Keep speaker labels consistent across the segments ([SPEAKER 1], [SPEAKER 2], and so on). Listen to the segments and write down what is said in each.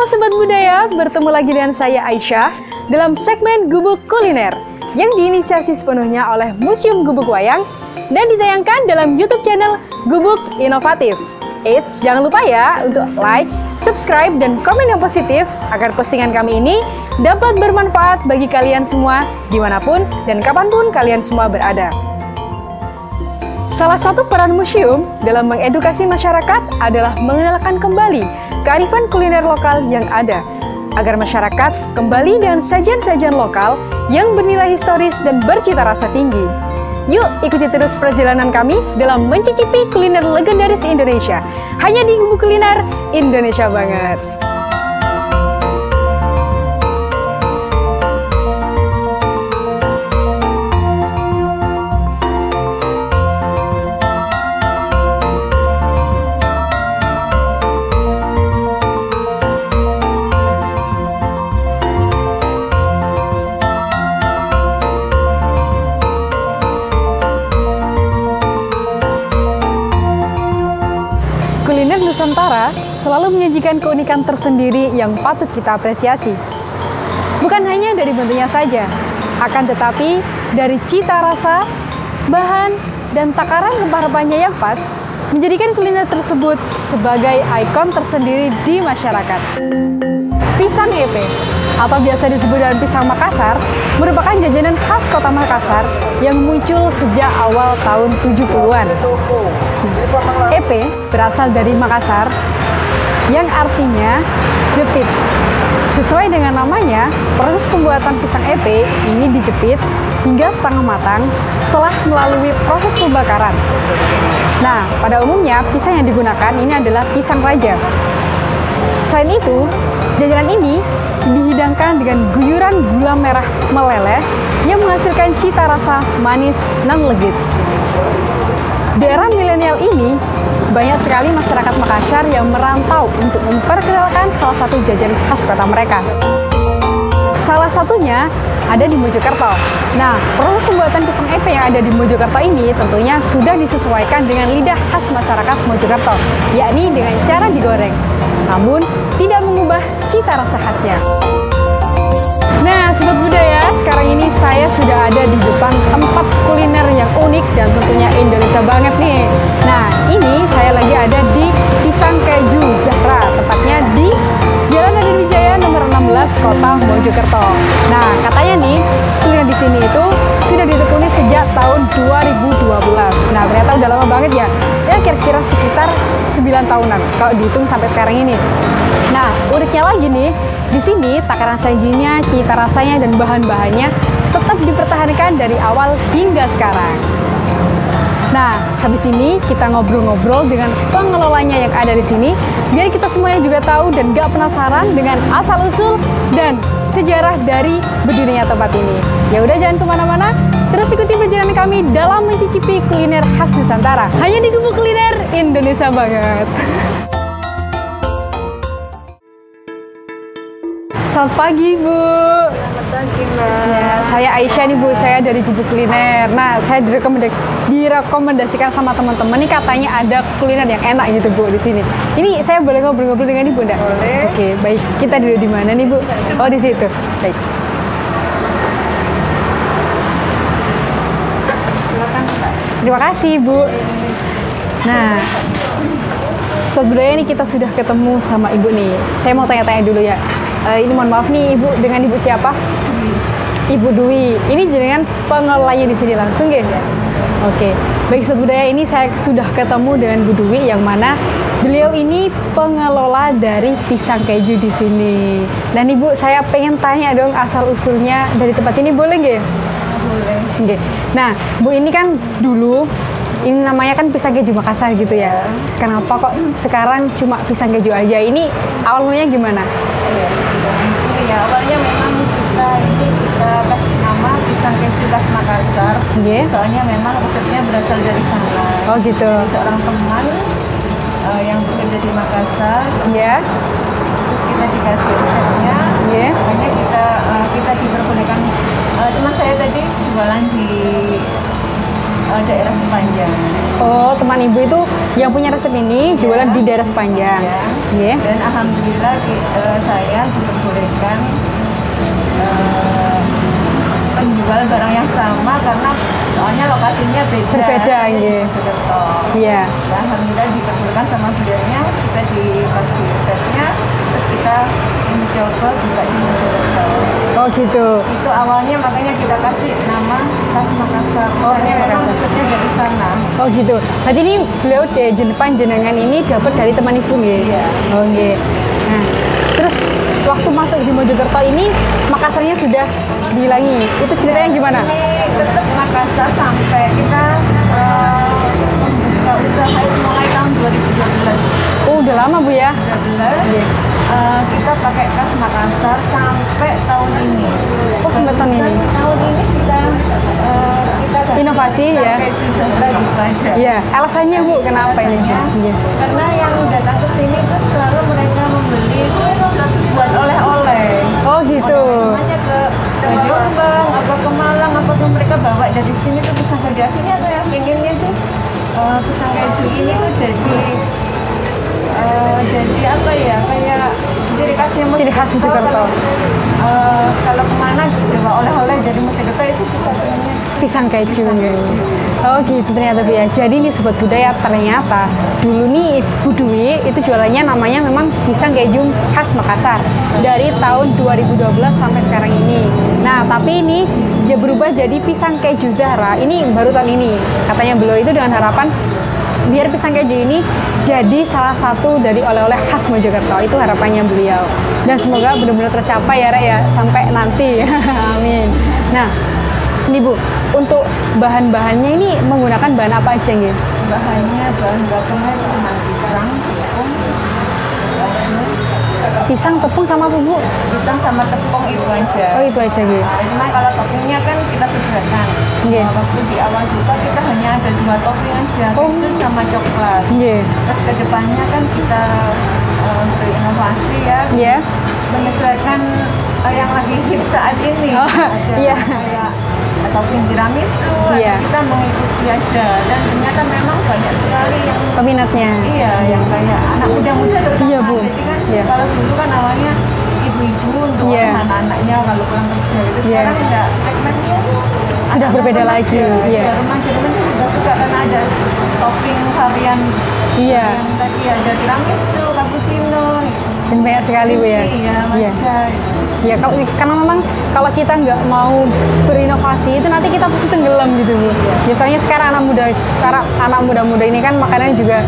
[SPEAKER 1] Halo Sobat Budaya, bertemu lagi dengan saya Aisyah dalam segmen Gubuk Kuliner yang diinisiasi sepenuhnya oleh Museum Gubuk Wayang dan ditayangkan dalam YouTube channel Gubuk Inovatif. Eits, jangan lupa ya untuk like, subscribe, dan komen yang positif agar postingan kami ini dapat bermanfaat bagi kalian semua dimanapun dan kapanpun kalian semua berada. Salah satu peran museum dalam mengedukasi masyarakat adalah mengenalkan kembali kearifan kuliner lokal yang ada, agar masyarakat kembali dengan sajian-sajian lokal yang bernilai historis dan bercita rasa tinggi. Yuk ikuti terus perjalanan kami dalam mencicipi kuliner legendaris Indonesia, hanya di Gubuk Kuliner Indonesia banget. Kuliner Nusantara selalu menyajikan keunikan tersendiri yang patut kita apresiasi. Bukan hanya dari bentuknya saja, akan tetapi dari cita rasa, bahan, dan takaran rempah-rempahnya yang pas, menjadikan kuliner tersebut sebagai ikon tersendiri di masyarakat. Pisang Epe, atau biasa disebut dengan pisang Makassar, merupakan jajanan khas kota Makassar yang muncul sejak awal tahun 70-an. Epe berasal dari Makassar, yang artinya jepit. Sesuai dengan namanya, proses pembuatan pisang epe ini dijepit hingga setengah matang setelah melalui proses pembakaran. Nah, pada umumnya pisang yang digunakan ini adalah pisang raja. Selain itu, jajanan ini dihidangkan dengan guyuran gula merah meleleh yang menghasilkan cita rasa manis dan legit. Di era milenial ini, banyak sekali masyarakat Makassar yang merantau untuk memperkenalkan salah satu jajanan khas kota mereka. Salah satunya ada di Mojokerto. Nah, proses pembuatan pisang epe yang ada di Mojokerto ini tentunya sudah disesuaikan dengan lidah khas masyarakat Mojokerto, yakni dengan cara digoreng, namun tidak mengubah cita rasa khasnya. Nah, Sobat Budaya, sekarang ini saya sudah ada di depan tempat kuliner yang unik dan tentunya Indonesia banget nih. Nah, ini saya lagi ada di Pisang Keju Zahra, tepatnya di Jalan Raden Wijaya nomor 16, Kota Mojokerto. Nah, katanya nih, kuliner di sini itu sudah ditekuni sejak tahun 2012. Nah, ternyata udah lama banget ya. Ya, kira-kira sekitar 9 tahunan kalau dihitung sampai sekarang ini. Nah, uniknya lagi nih, di sini takaran sajinya, cita rasanya, dan bahan-bahannya tetap dipertahankan dari awal hingga sekarang. Nah, habis ini kita ngobrol-ngobrol dengan pengelolanya yang ada di sini, biar kita semuanya juga tahu dan gak penasaran dengan asal-usul dan sejarah dari berdirinya tempat ini. Ya udah, jangan kemana-mana, terus ikuti perjalanan kami dalam mencicipi kuliner khas Nusantara, hanya di Gubuk Kuliner Indonesia banget. Selamat pagi, Bu.
[SPEAKER 2] Selamat pagi, Mbak.
[SPEAKER 1] Ya, saya Aisyah nih, Bu. Saya dari Gubuk Kuliner. Nah, saya direkomendasikan sama teman-teman nih, katanya ada kuliner yang enak gitu, Bu, di sini. Ini saya boleh ngobrol-ngobrol dengan Ibu, enggak?
[SPEAKER 2] Boleh.
[SPEAKER 1] Oke, baik. Kita duduk di mana nih, Bu? Oh, di situ. Baik.
[SPEAKER 2] Silakan, Mbak.
[SPEAKER 1] Terima kasih, Bu. Nah, Sobat Budaya, ini kita sudah ketemu sama Ibu nih. Saya mau tanya-tanya dulu ya. Ini mohon maaf nih, Ibu, dengan Ibu siapa? Ibu Dwi. Ini jenengan pengelolanya di sini langsung ya? Oke. Baik, Sobat Budaya, ini saya sudah ketemu dengan Bu Dwi yang mana beliau ini pengelola dari pisang keju di sini. Dan Ibu, saya pengen tanya dong asal usulnya dari tempat ini, boleh nggak?
[SPEAKER 2] Boleh.
[SPEAKER 1] Oke. Nah, Bu, ini kan dulu ini namanya kan pisang keju Makassar gitu ya. Kenapa kok sekarang cuma pisang keju aja? Ini awal mulanya gimana?
[SPEAKER 2] Ya, awalnya memang kita kasih nama pisang keju khas Makassar.
[SPEAKER 1] Yeah.
[SPEAKER 2] Soalnya memang resepnya berasal dari sana.
[SPEAKER 1] Oh gitu.
[SPEAKER 2] Dari seorang teman yang bekerja di Makassar.
[SPEAKER 1] Ya. Yeah.
[SPEAKER 2] Terus kita dikasih resepnya.
[SPEAKER 1] Yeah.
[SPEAKER 2] Makanya kita diperbolehkan. Teman saya tadi jualan di daerah Sepanjang.
[SPEAKER 1] Oh, teman Ibu itu yang punya resep ini jualan di daerah Sepanjang.
[SPEAKER 2] Ya. Dan alhamdulillah saya diperbolehkan menjual barang yang sama karena soalnya lokasinya beda.
[SPEAKER 1] Berbeda,
[SPEAKER 2] di
[SPEAKER 1] iya.
[SPEAKER 2] Mojokerto.
[SPEAKER 1] Iya.
[SPEAKER 2] Dan alhamdulillah diperbolehkan sama beliaunya, kita dikasih resepnya, terus kita mencoba buka di Mojokerto.
[SPEAKER 1] Oh gitu.
[SPEAKER 2] Itu awalnya makanya kita kasih nama khas Makassar. Soalnya memang resepnya dari sana.
[SPEAKER 1] Oh gitu. Berarti ini beliau panjenengan ini dapat dari teman ibu nggih?
[SPEAKER 2] Iya.
[SPEAKER 1] Oh nggih. Nah, terus waktu masuk di Mojokerto ini Makassarnya sudah dihilangi. Itu ceritanya gimana?
[SPEAKER 2] Ini tetap Makassar sampai kita membuka usaha itu mulai tahun 2012.
[SPEAKER 1] Oh, udah lama Bu ya?
[SPEAKER 2] 2012. Kita pakai khas Makassar sampai tahun ini.
[SPEAKER 1] Oh, sampai tahun ini.
[SPEAKER 2] Tahun ini kita
[SPEAKER 1] Inovasi ya.
[SPEAKER 2] Keju Zahra gitu aja.
[SPEAKER 1] Iya, alasannya Bu kenapa ini?
[SPEAKER 2] Alasannya,
[SPEAKER 1] Iya.
[SPEAKER 2] karena yang datang ke sini itu selalu mereka membeli buat oleh-oleh.
[SPEAKER 1] Oh gitu.
[SPEAKER 2] Oleh-olehnya ke Jombang, apa ke Malang, apa ke mereka bawa dari sini tuh pisang keju. Akhirnya saya pengennya tuh pisang keju ini tuh jadi apa ya, kayak ciri khasnya
[SPEAKER 1] Ciri khas Mojokerto.
[SPEAKER 2] Kalau kemana bawa oleh-oleh dari Mojokerto itu kita pengennya
[SPEAKER 1] Pisang keju. Oh gitu ternyata Bu ya. Jadi ini sobat budaya ternyata dulu nih Bu Dwi itu jualannya namanya memang pisang keju khas Makassar dari tahun 2012 sampai sekarang ini. Nah tapi ini dia berubah jadi pisang keju Zahra ini baru tahun ini. Katanya beliau itu dengan harapan biar pisang keju ini jadi salah satu dari oleh-oleh khas Mojokerto. Itu harapannya beliau. Dan semoga benar-benar tercapai ya Rek ya sampai nanti. Amin. Nah, ini Bu, untuk bahan-bahannya ini menggunakan bahan apa aja nggih?
[SPEAKER 2] bahan bakunya cuma pisang, tepung, gajah,
[SPEAKER 1] Pisang, tepung sama apa Bu?
[SPEAKER 2] pisang sama tepung itu aja.
[SPEAKER 1] Oh itu aja nggih.
[SPEAKER 2] Cuma kalau toppingnya kan kita sesuaikan.
[SPEAKER 1] Nggih.
[SPEAKER 2] Waktu di awal buka kita hanya ada 2 topping aja,
[SPEAKER 1] Oh.
[SPEAKER 2] keju sama coklat.
[SPEAKER 1] Nggih.
[SPEAKER 2] Terus kedepannya kan kita berinovasi ya,
[SPEAKER 1] Iya.
[SPEAKER 2] menyesuaikan yang lagi hit saat ini.
[SPEAKER 1] Oh,
[SPEAKER 2] Ada
[SPEAKER 1] iya.
[SPEAKER 2] kayak topping tiramisu,
[SPEAKER 1] Iya.
[SPEAKER 2] kita mengikuti aja. Dan ternyata memang banyak sekali yang
[SPEAKER 1] Peminatnya.
[SPEAKER 2] iya, yang kayak anak muda-muda terutama.
[SPEAKER 1] Iya, Bu.
[SPEAKER 2] Jadi kan
[SPEAKER 1] Iya.
[SPEAKER 2] kalau dulu kan awalnya ibu-ibu untuk
[SPEAKER 1] Iya.
[SPEAKER 2] anak-anaknya kalau pulang kerja itu
[SPEAKER 1] Iya.
[SPEAKER 2] sekarang enggak, segmennya
[SPEAKER 1] Sudah
[SPEAKER 2] anak
[SPEAKER 1] berbeda
[SPEAKER 2] remaja.
[SPEAKER 1] lagi, iya.
[SPEAKER 2] Iya, remaja-remaja juga suka karena ada topping varian
[SPEAKER 1] Iya.
[SPEAKER 2] yang tadi ada tiramisu, cappuccino.
[SPEAKER 1] Dan banyak sekali Bu ya.
[SPEAKER 2] Iya,
[SPEAKER 1] Iya.
[SPEAKER 2] matcha.
[SPEAKER 1] Ya kalau karena memang kalau kita nggak mau berinovasi itu nanti kita pasti tenggelam gitu Bu. Ya soalnya sekarang anak muda ini kan makanannya juga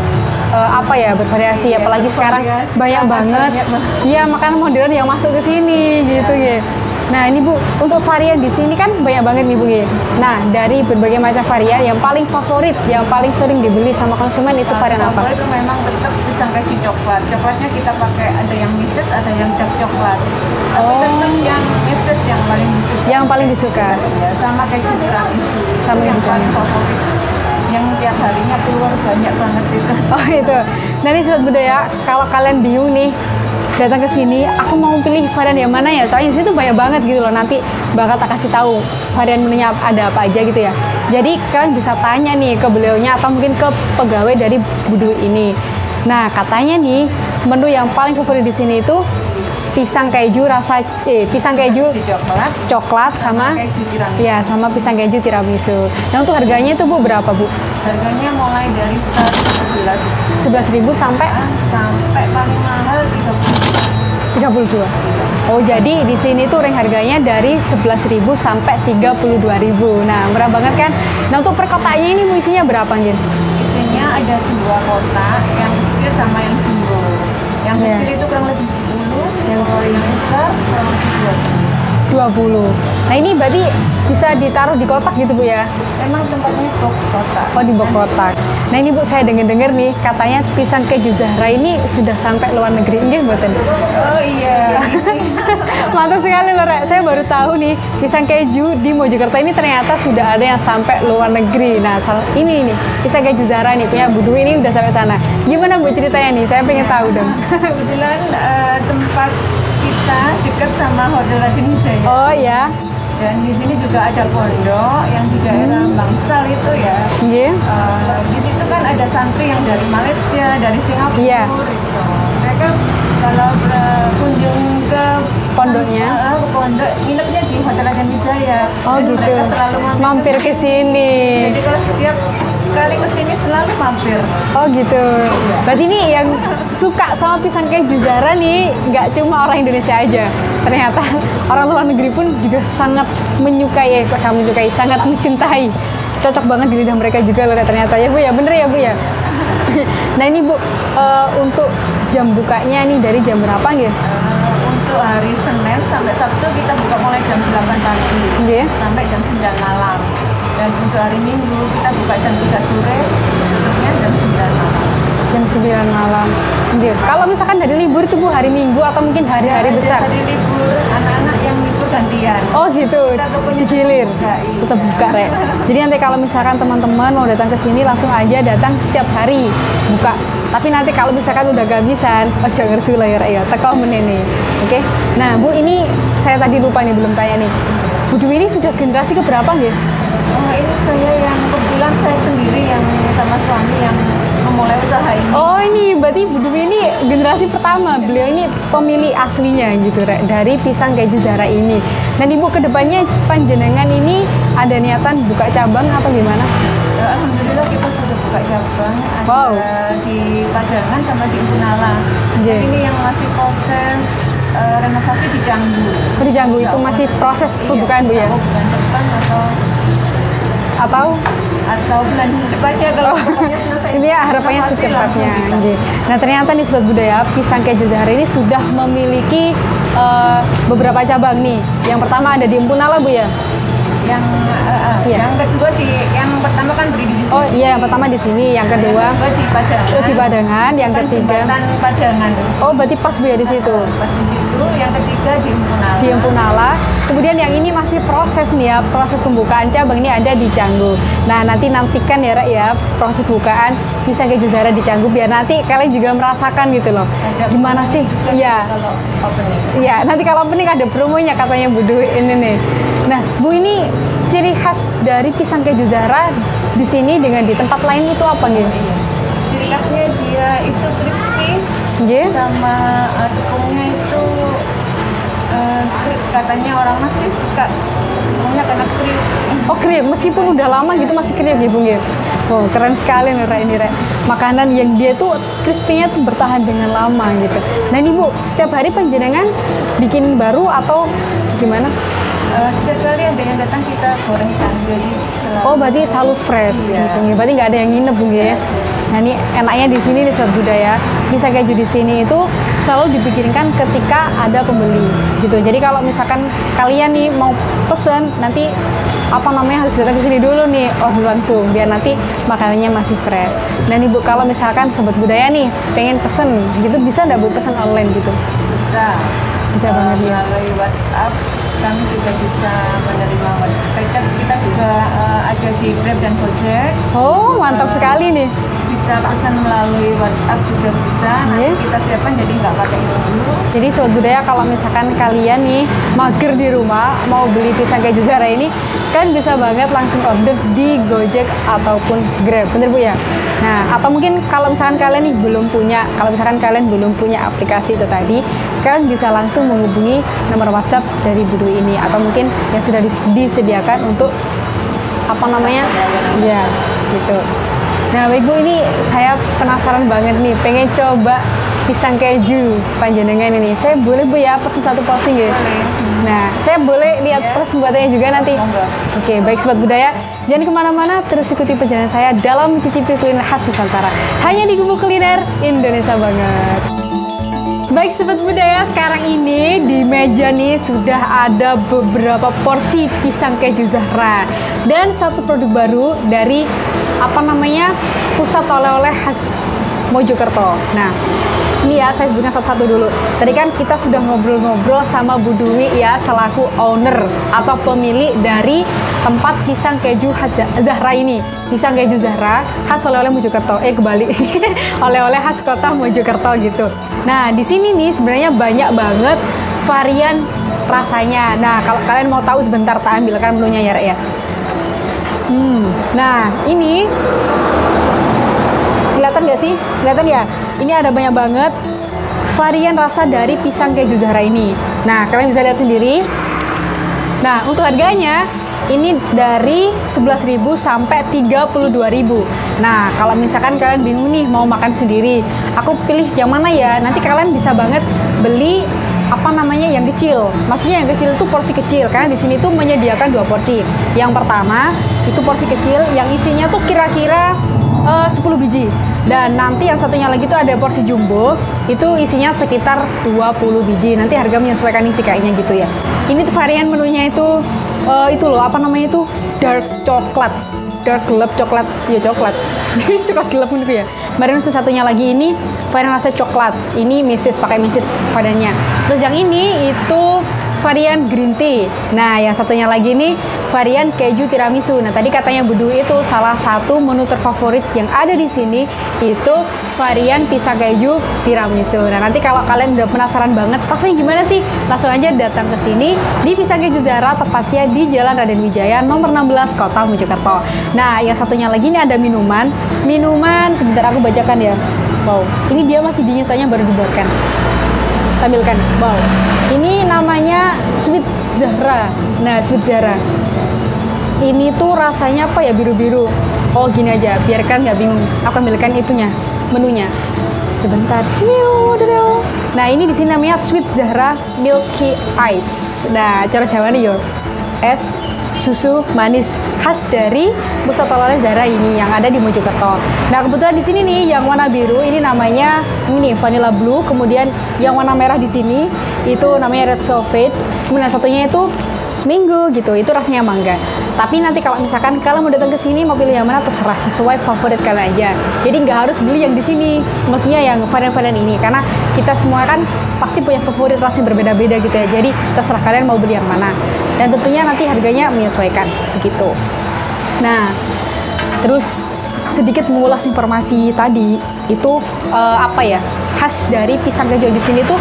[SPEAKER 1] apa ya bervariasi, apalagi sekarang
[SPEAKER 2] bervariasi,
[SPEAKER 1] banyak
[SPEAKER 2] sangat
[SPEAKER 1] banget.
[SPEAKER 2] banyak banget.
[SPEAKER 1] Iya makanan modern yang masuk ke sini gitu ya. Nah ini Bu untuk varian di sini kan banyak banget nih Bu ya. Nah dari berbagai macam varian yang paling favorit, yang paling sering dibeli sama konsumen itu varian apa?
[SPEAKER 2] Favorit itu memang tetap pisang keju coklat. Coklatnya kita pakai ada yang mises, ada yang dark coklat. Tapi
[SPEAKER 1] Oh.
[SPEAKER 2] tetap yang mises yang paling disuka.
[SPEAKER 1] Yang paling disuka.
[SPEAKER 2] Ya, sama keju tiramisu.
[SPEAKER 1] Sama
[SPEAKER 2] yang
[SPEAKER 1] keju
[SPEAKER 2] paling
[SPEAKER 1] tiramisu.
[SPEAKER 2] favorit. Yang tiap harinya keluar banyak banget itu.
[SPEAKER 1] Oh itu. Nah ini sobat budaya, kalau kalian bingung nih datang ke sini, aku mau pilih varian yang mana ya? Soalnya di situ banyak banget gitu loh. Nanti bakal tak kasih tahu varian menunya ada apa aja gitu ya. Jadi kalian bisa tanya nih ke beliaunya atau mungkin ke pegawai dari Budu ini. Nah katanya nih menu yang paling favorit di sini itu pisang keju pisang keju
[SPEAKER 2] Keju coklat.
[SPEAKER 1] coklat sama
[SPEAKER 2] Keju tiramisu.
[SPEAKER 1] ya sama pisang keju tiramisu. Nah untuk harganya itu Bu berapa Bu?
[SPEAKER 2] Harganya mulai dari start
[SPEAKER 1] 11.000 sampai
[SPEAKER 2] sampai paling mahal 30.
[SPEAKER 1] 32. Oh, jadi di sini tuh range harganya dari 11.000 sampai 32.000. Nah, murah banget kan? Nah, untuk per kotaknya ini isinya berapa, Jin?
[SPEAKER 2] Isinya ada 2 kotak, yang kecil sama yang jumbo. Yang
[SPEAKER 1] Iya.
[SPEAKER 2] kecil itu kurang lebih 10, yang paling besar kurang lebih 20.
[SPEAKER 1] 20. Nah, ini berarti bisa ditaruh di kotak gitu, Bu ya?
[SPEAKER 2] Memang tempatnya box kotak.
[SPEAKER 1] Oh, di box kotak. Nah, ini Bu, saya dengar-dengar nih, katanya pisang keju Zahra ini sudah sampai luar negeri. Nggih, mboten?
[SPEAKER 2] Oh iya.
[SPEAKER 1] Mantap sekali loh, Rek. Saya baru tahu nih, pisang keju di Mojokerto ini ternyata sudah ada yang sampai luar negeri. Nah, ini nih, pisang keju Zahra nih, punya Bu Dwi ini udah sampai sana. Gimana Bu ceritanya nih? Saya pengen tahu dong.
[SPEAKER 2] Kebetulan tempat kita dekat sama Hotel Raden Wijaya.
[SPEAKER 1] Oh ya,
[SPEAKER 2] Dan di sini juga ada pondok yang di daerah Bangsal itu ya.
[SPEAKER 1] Nggih.
[SPEAKER 2] Di situ kan ada santri yang dari Malaysia, dari Singapura
[SPEAKER 1] Iya.
[SPEAKER 2] gitu. Mereka kalau berkunjung ke
[SPEAKER 1] Pondoknya?
[SPEAKER 2] ke pondok, nginepnya di Hotel Raden Wijaya.
[SPEAKER 1] Oh
[SPEAKER 2] Dan
[SPEAKER 1] gitu.
[SPEAKER 2] Mereka selalu
[SPEAKER 1] Mampir ke sini.
[SPEAKER 2] Jadi kalau setiap kali ke sini selalu mampir.
[SPEAKER 1] Oh gitu. Berarti ini yang suka sama pisang keju Zahra nih nggak cuma orang Indonesia aja. Ternyata orang luar negeri pun juga sangat menyukai, sangat mencintai. Cocok banget di lidah mereka juga loh ternyata ya Bu ya. Bener ya Bu ya. Nah ini Bu, untuk jam bukanya nih dari jam berapa nih?
[SPEAKER 2] Untuk hari Senin sampai Sabtu kita buka mulai jam 8 pagi
[SPEAKER 1] Nggih.
[SPEAKER 2] sampai jam 9 malam. Dan untuk hari Minggu kita buka jam 3 sore, tutupnya jam 9 malam.
[SPEAKER 1] Jam 9 malam. Nggih. Kalau misalkan dari libur itu Bu, hari Minggu atau mungkin hari-hari
[SPEAKER 2] Ya,
[SPEAKER 1] besar?
[SPEAKER 2] Hari libur, anak-anak yang libur gantian.
[SPEAKER 1] Oh gitu,
[SPEAKER 2] Kita tokonya
[SPEAKER 1] digilir,
[SPEAKER 2] buka, iya.
[SPEAKER 1] tetap buka Rek. Jadi nanti kalau misalkan teman-teman mau datang ke sini langsung aja datang setiap hari buka. Tapi nanti kalau misalkan udah kehabisan, oh jangan ngersu lah ya Rek ya, teko menene. Oke. Nah Bu, ini saya tadi lupa nih belum tanya nih. Bu Dwi ini sudah generasi keberapa nggih?
[SPEAKER 2] Oh, ini saya yang kebetulan saya sendiri yang sama suami yang memulai usaha ini.
[SPEAKER 1] Oh ini berarti Bu Dwi ini generasi pertama. Beliau ini pemilik aslinya gitu Rek dari pisang keju Zahra ini. Dan Ibu kedepannya panjenengan ini ada niatan buka cabang atau gimana?
[SPEAKER 2] Alhamdulillah kita sudah buka cabang, ada
[SPEAKER 1] Wow.
[SPEAKER 2] di Padangan sama di Unala.
[SPEAKER 1] Iya.
[SPEAKER 2] Ini yang masih proses renovasi di Canggu.
[SPEAKER 1] Di Canggu itu masih proses pembukaan Bu ya?
[SPEAKER 2] Bulan depan
[SPEAKER 1] Atau
[SPEAKER 2] atau bulan depannya kalau pokoknya selesai.
[SPEAKER 1] ini ya harapannya
[SPEAKER 2] renovasi
[SPEAKER 1] secepatnya.
[SPEAKER 2] langsung kita.
[SPEAKER 1] Nggih. Nah ternyata nih Sobat Budaya, pisang keju Zahra ini sudah memiliki beberapa cabang nih. Yang pertama ada di Empunala Bu ya? Iya.
[SPEAKER 2] Yang kedua yang pertama kan berdiri di sini.
[SPEAKER 1] Oh iya, yang pertama di sini, yang kedua
[SPEAKER 2] Yang kedua di Padangan.
[SPEAKER 1] di Padangan, yang
[SPEAKER 2] Kan
[SPEAKER 1] ketiga.
[SPEAKER 2] jembatan Padangan.
[SPEAKER 1] Oh berarti pas Bu ya di situ.
[SPEAKER 2] Pas di situ, yang ketiga di Empunala.
[SPEAKER 1] Di Empunala. Kemudian yang ini masih proses nih ya, proses pembukaan cabang ini ada di Canggu. Nah nantikan ya Rek ya proses bukaan pisang keju Zahra di Canggu biar nanti kalian juga merasakan gitu loh.
[SPEAKER 2] Ada
[SPEAKER 1] Gimana sih? Iya.
[SPEAKER 2] Kalau opening.
[SPEAKER 1] Iya, nanti kalau opening ada promonya katanya Bu Dwi ini nih. Nah, Bu ini ciri khas dari pisang keju Zahra di sini dengan di tempat lain itu apa nih?
[SPEAKER 2] Iya. Ciri khasnya dia itu crispy
[SPEAKER 1] Nggih.
[SPEAKER 2] sama tepungnya itu katanya orang masih suka tepungnya karena kriuk.
[SPEAKER 1] Oh kriuk, meskipun udah lama gitu masih kriuk ya Bu nggih? Oh keren sekali nih Rek ini Rek. Makanan yang dia tuh crispy-nya tuh bertahan dengan lama gitu. Nah ini Bu, setiap hari panjenengan bikin baru atau gimana?
[SPEAKER 2] Setiap kali ada yang datang kita gorengkan jadi selalu.
[SPEAKER 1] Oh berarti selalu fresh
[SPEAKER 2] Iya.
[SPEAKER 1] gitu ya. Berarti nggak ada yang nginep Bu nggih ya? Nah ini enaknya di sini nih Sobat Budaya, pisang keju di sini itu selalu dipikirinkan ketika ada pembeli gitu. Jadi kalau misalkan kalian nih mau pesen nanti apa namanya harus datang ke sini dulu nih order langsung biar nanti makanannya masih fresh. Dan Ibu kalau misalkan Sobat Budaya nih pengen pesen gitu bisa nggak Bu pesen online gitu?
[SPEAKER 2] Bisa.
[SPEAKER 1] Bisa banget ya.
[SPEAKER 2] Melalui WhatsApp kami juga bisa menerima WhatsApp. Kita juga ada di Grab dan Gojek.
[SPEAKER 1] Oh mantap sekali nih.
[SPEAKER 2] Bisa pesan melalui WhatsApp juga bisa. Nanti
[SPEAKER 1] Iya.
[SPEAKER 2] kita siapkan jadi nggak pakai dulu.
[SPEAKER 1] Jadi Sobat Budaya kalau misalkan kalian nih mager di rumah mau beli pisang keju Zahra ini kan bisa banget langsung order di Gojek ataupun Grab, bener Bu ya? Nah atau mungkin kalau misalkan kalian nih belum punya aplikasi itu tadi, kalian bisa langsung menghubungi nomor WhatsApp dari Bu Dwi ini atau mungkin yang sudah disediakan untuk apa namanya? Ya gitu. Nah, Ibu ini saya penasaran banget nih, pengen coba pisang keju panjenengan ini. Saya boleh Bu ya pesen satu porsi nggih?
[SPEAKER 2] Boleh.
[SPEAKER 1] Nah, saya boleh lihat
[SPEAKER 2] Ya.
[SPEAKER 1] proses pembuatannya juga nanti.
[SPEAKER 2] Monggo.
[SPEAKER 1] Oke, baik Sobat Budaya, jangan kemana-mana, terus ikuti perjalanan saya dalam mencicipi kuliner khas Nusantara. Hanya di Gubuk Kuliner Indonesia banget. Baik Sobat Budaya, sekarang ini di meja nih sudah ada beberapa porsi pisang keju Zahra dan satu produk baru dari apa namanya pusat oleh-oleh khas Mojokerto. Nah, ini ya saya sebutkan satu-satu dulu. Tadi kan kita sudah ngobrol-ngobrol sama Bu Dwi ya selaku owner atau pemilik dari tempat pisang keju khas Zahra ini. Pisang keju Zahra khas oleh-oleh Mojokerto. Kebalik. Oleh-oleh khas kota Mojokerto gitu. Nah, di sini nih sebenarnya banyak banget varian rasanya. Nah, kalau kalian mau tahu sebentar, tak ambilkan menunya ya, Rek ya. Nah, ini kelihatan nggak sih? Kelihatan ya? Ini ada banyak banget varian rasa dari pisang keju Zahra ini. Nah, kalian bisa lihat sendiri. Nah, untuk harganya ini dari 11.000 sampai 32.000. Nah, kalau misalkan kalian bingung nih mau makan sendiri, aku pilih yang mana ya? Nanti kalian bisa banget beli apa namanya yang kecil. Maksudnya yang kecil itu porsi kecil, karena di sini tuh menyediakan 2 porsi. Yang pertama itu porsi kecil yang isinya tuh kira-kira 10 biji. Dan nanti yang satunya lagi tuh ada porsi jumbo, itu isinya sekitar 20 biji. Nanti harga menyesuaikan isi kayaknya gitu ya. Ini tuh varian menunya itu loh, apa namanya itu, dark coklat, dark gelap coklat, ya coklat. Jadi coklat gelap gitu ya. Kemudian satunya lagi ini varian rasa coklat. Ini meses, pakai meses variannya. Terus yang ini itu varian green tea. Nah, yang satunya lagi ini varian keju tiramisu. Nah, tadi katanya Budu itu salah satu menu terfavorit yang ada di sini itu varian pisang keju tiramisu. Nah, nanti kalau kalian udah penasaran banget rasanya gimana sih, langsung aja datang ke sini di Pisang Keju Zahra, tepatnya di Jalan Raden Wijaya nomor 16 Kota Mojokerto. Nah, yang satunya lagi ini ada minuman. Minuman sebentar aku bacakan ya. Wow, ini dia masih dingin soalnya baru dibuatkan. Tampilkan. Wow. Ini namanya Sweet Zahra. Nah, Sweet Zahra. Ini tuh rasanya apa ya, biru-biru. Oh, gini aja, biarkan nggak bingung. Aku ambilkan itunya, menunya. Sebentar. Nah, ini di sini namanya Sweet Zahra Milky Ice. Nah, cara Jawa nih yo. Es susu manis khas dari pusat oleh-oleh Zahra ini yang ada di Mojokerto. Nah, kebetulan di sini nih yang warna biru ini namanya ini vanilla blue, kemudian yang warna merah di sini itu namanya red velvet, kemudian satunya itu mango gitu, itu rasanya mangga. Tapi nanti kalau misalkan kalian mau datang ke sini mau pilih yang mana terserah, sesuai favorit kalian aja. Jadi nggak harus beli yang di sini, maksudnya yang varian-varian ini, karena kita semua kan pasti punya favorit rasa yang berbeda-beda gitu ya. Jadi terserah kalian mau beli yang mana. Dan tentunya nanti harganya menyesuaikan begitu. Nah, terus sedikit mengulas informasi tadi itu apa ya, khas dari pisang keju di sini tuh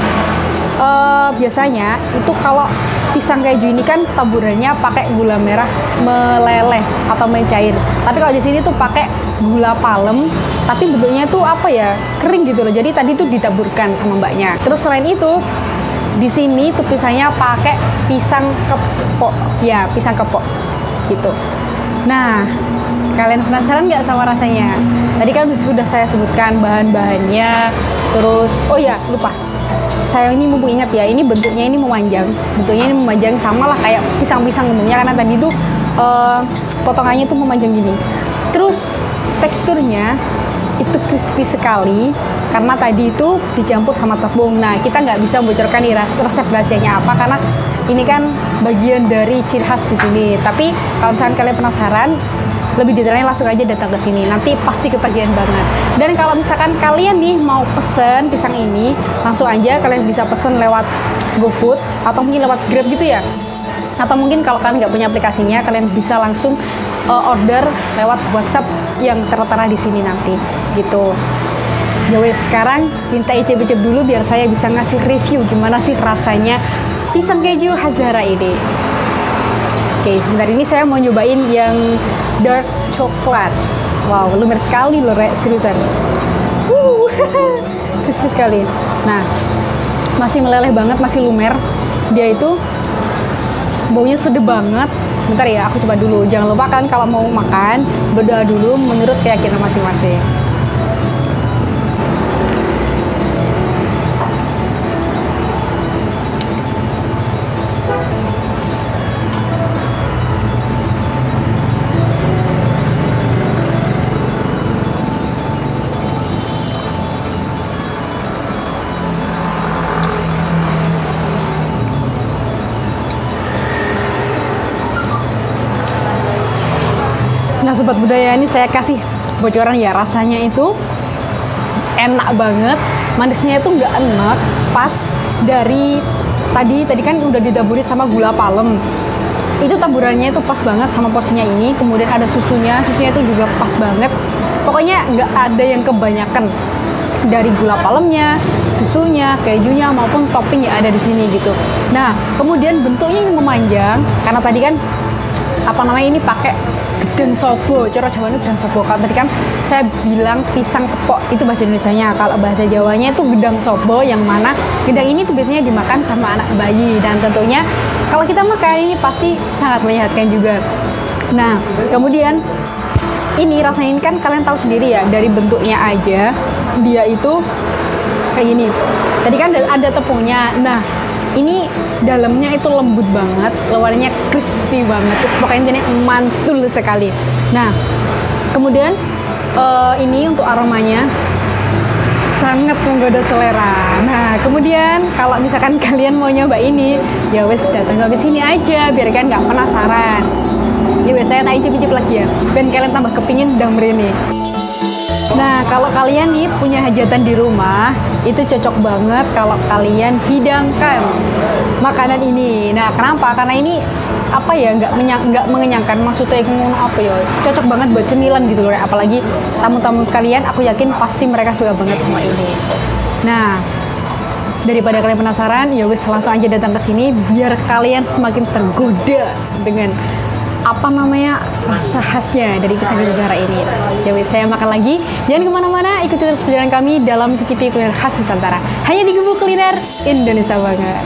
[SPEAKER 1] biasanya itu kalau pisang keju ini kan taburannya pakai gula merah meleleh atau mencair. Tapi kalau di sini tuh pakai gula palem, tapi bentuknya tuh apa ya, kering gitu loh. Jadi tadi tuh ditaburkan sama mbaknya. Terus selain itu di sini tuh pisangnya pakai pisang kepok, ya pisang kepok gitu. Nah, kalian penasaran nggak sama rasanya? Tadi kan sudah saya sebutkan bahan-bahannya. Terus, oh ya lupa. Saya ini mumpung ingat ya, ini bentuknya ini memanjang. Bentuknya ini memanjang sama lah kayak pisang-pisang umumnya, karena tadi tuh potongannya tuh memanjang gini. Terus teksturnya itu crispy sekali karena tadi itu dicampur sama tepung. Nah, kita nggak bisa membocorkan nih resep rahasianya apa karena ini kan bagian dari ciri khas di sini. Tapi kalau misalkan kalian penasaran lebih detailnya, langsung aja datang ke sini, nanti pasti ketagihan banget. Dan kalau misalkan kalian nih mau pesen pisang ini, langsung aja kalian bisa pesen lewat GoFood atau mungkin lewat Grab gitu ya. Atau mungkin kalau kalian nggak punya aplikasinya, kalian bisa langsung order lewat WhatsApp yang tertera di sini nanti gitu. Ya wes, sekarang minta icip-icip dulu biar saya bisa ngasih review gimana sih rasanya pisang keju Zahra ini. Oke, sebentar ini saya mau nyobain yang dark coklat. Wow, lumer sekali loh, seriusan. Crispy sekali. Nah, masih meleleh banget, masih lumer. Dia itu baunya sedap banget. Bentar ya, aku coba dulu. Jangan lupa kan kalau mau makan, berdoa dulu menurut keyakinan masing-masing. Nah, Sobat Budaya, ini saya kasih bocoran ya, rasanya itu enak banget, manisnya itu nggak enak, pas dari tadi kan udah ditaburi sama gula palem, itu taburannya itu pas banget sama porsinya ini, kemudian ada susunya itu juga pas banget, pokoknya nggak ada yang kebanyakan. dari gula palemnya, susunya, kejunya maupun topping yang ada di sini gitu. Nah, kemudian bentuknya ini memanjang karena tadi kan ini pakai gedang sobo, cara Jawanya gedang sobo. Kalau tadi kan saya bilang pisang kepok, itu bahasa Indonesianya. Kalau bahasa Jawanya itu gedang sobo, yang mana gedang ini tuh biasanya dimakan sama anak bayi, dan tentunya kalau kita makan ini pasti sangat menyehatkan juga. Nah, kemudian ini rasanya, ini kan kalian tahu sendiri ya, dari bentuknya aja dia itu kayak gini. Tadi kan ada tepungnya. Nah, ini dalamnya itu lembut banget, luarnya crispy banget, terus pokoknya ini mantul sekali. Nah, kemudian ini untuk aromanya sangat menggoda selera. Nah, kemudian kalau misalkan kalian mau nyoba ini, ya wes datang ke sini aja biar kalian nggak penasaran. Ya wes, saya tak icip-icip lagi ya, biar kalian tambah kepingin dan merene. Nah, kalau kalian nih punya hajatan di rumah, itu cocok banget kalau kalian hidangkan makanan ini. Nah, kenapa? Karena ini nggak mengenyangkan, maksudnya cocok banget buat cemilan gitu loh. Apalagi tamu-tamu kalian, aku yakin pasti mereka suka banget sama ini. Nah, daripada kalian penasaran, ya wes langsung aja datang ke sini biar kalian semakin tergoda dengan rasa khasnya dari pisang keju Zahra ini. Ya wes, saya makan lagi. Jangan kemana-mana, ikuti terus perjalanan kami dalam mencicipi kuliner khas Nusantara. Hanya di Gubuk Kuliner Indonesia banget.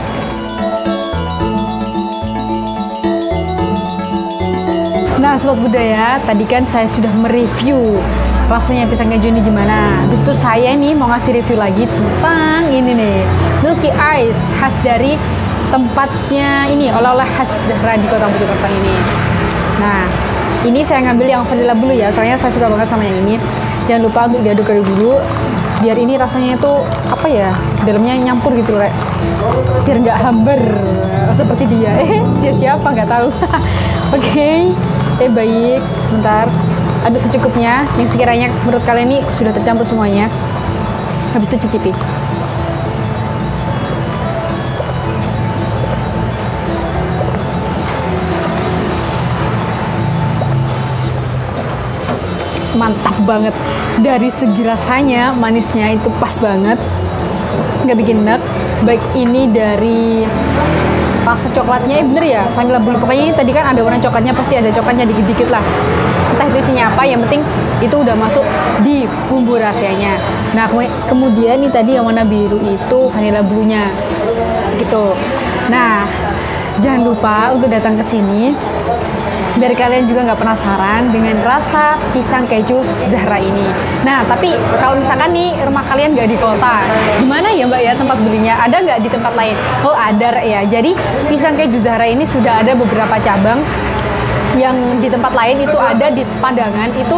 [SPEAKER 1] Nah, Sobat Budaya, tadi kan saya sudah mereview rasanya pisang keju ini gimana. Habis itu saya nih mau ngasih review lagi tentang ini nih, Milky Ice, khas dari tempatnya ini, oleh-oleh khas Zahra di Kota Mojokerto ini. Nah, ini saya ngambil yang vanilla blue ya, soalnya saya suka banget sama yang ini. Jangan lupa untuk diaduk-aduk dulu, biar ini rasanya itu dalamnya nyampur gitu loh, biar nggak hambar seperti dia. Dia siapa nggak tahu. Oke. Baik, sebentar. Aduk secukupnya, yang sekiranya menurut kalian ini sudah tercampur semuanya. Habis itu cicipi. Mantap banget. Dari segi rasanya, manisnya itu pas banget, nggak bikin enak. Baik ini dari rasa coklatnya, bener ya, vanilla blue. Pokoknya tadi kan ada warna coklatnya, pasti ada coklatnya dikit-dikit lah. Entah itu isinya apa, yang penting itu udah masuk di bumbu rahasianya. Nah, kemudian ini tadi yang warna biru itu vanilla blue-nya gitu. Nah, jangan lupa untuk datang ke sini biar kalian juga nggak penasaran dengan rasa pisang keju Zahra ini. Nah, tapi kalau misalkan nih rumah kalian nggak di kota, gimana ya Mbak ya tempat belinya? Ada nggak di tempat lain? Oh, ada ya. Jadi pisang keju Zahra ini sudah ada beberapa cabang. Yang di tempat lain itu ada di Padangan, itu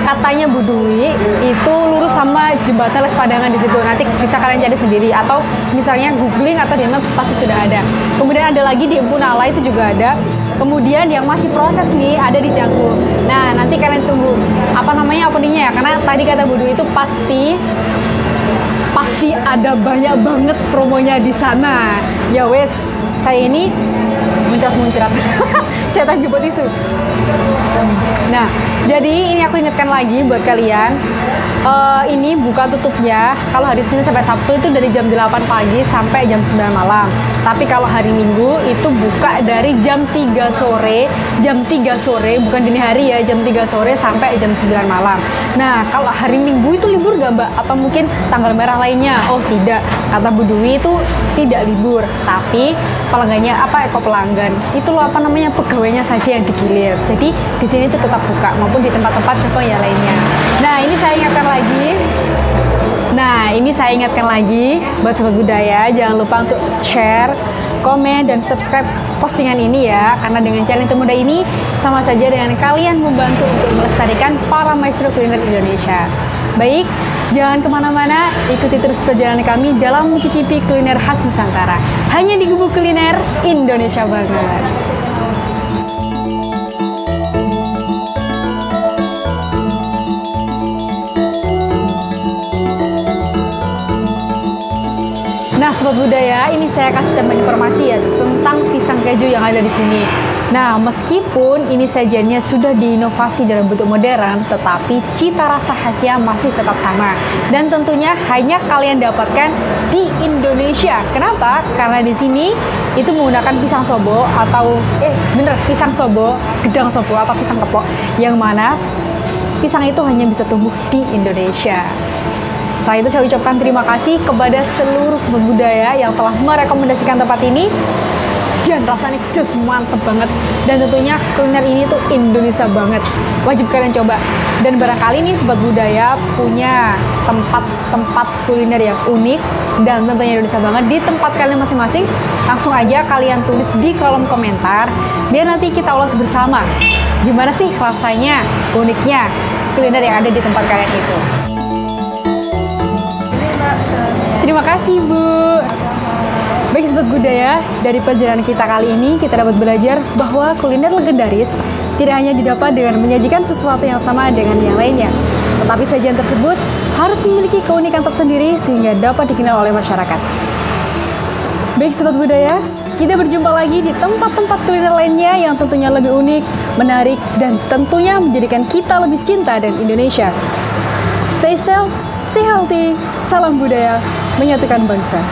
[SPEAKER 1] katanya Bu Dwi itu lurus sama jembatan Les Padangan di situ. Nanti bisa kalian cari sendiri, atau misalnya googling atau di mana pasti sudah ada. Kemudian ada lagi di Empu Nala, itu juga ada. Kemudian yang masih proses nih ada di Canggu. Nah, nanti kalian tunggu openingnya ya, karena tadi kata Bu Dwi itu pasti ada banyak banget promonya di sana. Ya wes, saya ini muncrat-muncrat. Saya tanya buat isu. Nah, jadi ini aku ingatkan lagi buat kalian. Ini buka tutupnya kalau hari Senin sampai Sabtu itu dari jam 8 pagi sampai jam 9 malam. Tapi kalau hari Minggu itu buka dari jam 3 sore, bukan dini hari ya, jam 3 sore sampai jam 9 malam. Nah, kalau hari Minggu itu libur gak Mbak? Atau mungkin tanggal merah lainnya? Oh tidak, kata Bu Dwi itu tidak libur, tapi pelanggannya pelanggan itu loh pegawainya saja yang digilir. Jadi di sini itu tetap buka maupun di tempat-tempat cabang yang lainnya. Nah, ini saya ingatkan lagi buat Sobat Budaya, jangan lupa untuk share, komen, dan subscribe postingan ini ya, karena dengan channel termuda ini sama saja dengan kalian membantu untuk melestarikan para maestro kuliner Indonesia. Baik, jangan kemana-mana, ikuti terus perjalanan kami dalam mencicipi kuliner khas Nusantara, hanya di Gubuk Kuliner Indonesia banget. Nah, Sobat Budaya, ini saya kasih tambahan informasi ya tentang pisang keju yang ada di sini. Nah, meskipun ini sajiannya sudah diinovasi dalam bentuk modern, tetapi cita rasa khasnya masih tetap sama. Dan tentunya hanya kalian dapatkan di Indonesia. Kenapa? Karena di sini itu menggunakan pisang sobo atau pisang sobo, gedang sobo atau pisang kepok, yang mana pisang itu hanya bisa tumbuh di Indonesia. Setelah itu saya ucapkan terima kasih kepada seluruh sobat budaya yang telah merekomendasikan tempat ini. Dan rasanya just mantep banget. Dan tentunya kuliner ini tuh Indonesia banget. Wajib kalian coba. Dan barangkali nih sobat budaya punya tempat-tempat kuliner yang unik dan tentunya Indonesia banget di tempat kalian masing-masing, langsung aja kalian tulis di kolom komentar biar nanti kita ulas bersama gimana sih rasanya, uniknya kuliner yang ada di tempat kalian itu. Terima kasih Bu. Baik sobat budaya, dari perjalanan kita kali ini kita dapat belajar bahwa kuliner legendaris tidak hanya didapat dengan menyajikan sesuatu yang sama dengan yang lainnya, tetapi sajian tersebut harus memiliki keunikan tersendiri sehingga dapat dikenal oleh masyarakat. Baik sobat budaya, kita berjumpa lagi di tempat-tempat kuliner lainnya yang tentunya lebih unik, menarik, dan tentunya menjadikan kita lebih cinta dengan Indonesia. Stay safe, stay healthy, salam budaya, menyatukan bangsa.